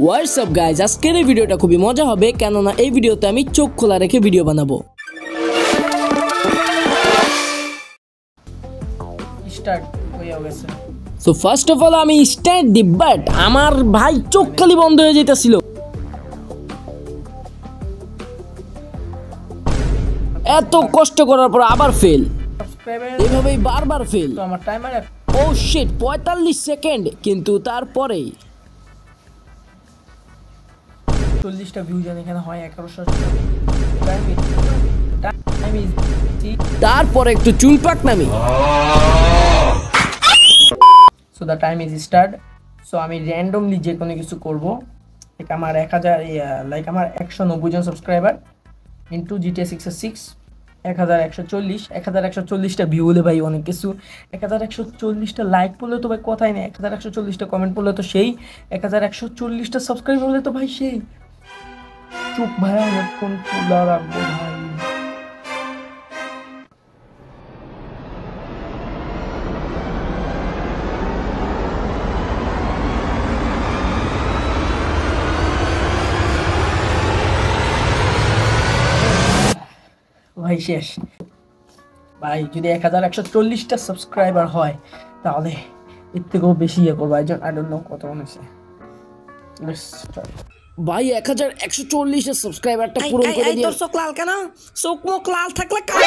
WhatsApp guys, আজকের এই ভিডিওটা খুবই মজা হবে, কেননা এই ভিডিওতে আমি চোখ খোলা রেখে ভিডিও বানাবো। সো ফার্স্ট অফ অল আমি স্টার্ট দি, বাট আমার ভাই চোখ খালি বন্ধ হয়ে যেতেছিল। এত কষ্ট করার পর আবার ফেল, এভাবেই বারবার ফেল। তো আমার টাইমার ও শিট, 45 সেকেন্ড, কিন্তু তারপরেই 40টা ভিউ জানি এখানে হয় 1100। তারপরে একটু চুল পাকনামি। So the time is start. So আমি র্যান্ডমলি যে কোনো কিছু করব। লাইক আমার 1000 লাইক আমার 190 জন সাবস্ক্রাইবার ইনটু GTA 6 1140টা ভিউ হলে ভাই অনেক কিছু। 1140টা লাইক পড়লে তো ভাই কথাই নেই, 1140টা কমেন্ট পড়লে তো সেই, 1140টা সাবস্ক্রাইব হলে তো ভাই সেই। চুপ ভাই, অনেকক্ষণ খোলা রাখবো ভাই। ভাই শেষ ভাই। যদি 1140টা সাবস্ক্রাইবার হয় তাহলে এর থেকেও বেশি ইয়ে করবো। আই ডোন্ট নো কত মনে হচ্ছে ভাই 1140 এর সাবস্ক্রাইবারটা পূরণ করে দিও। তোর চোখ লাল কেন? চোখ মুখ লাল থাকলে কাজ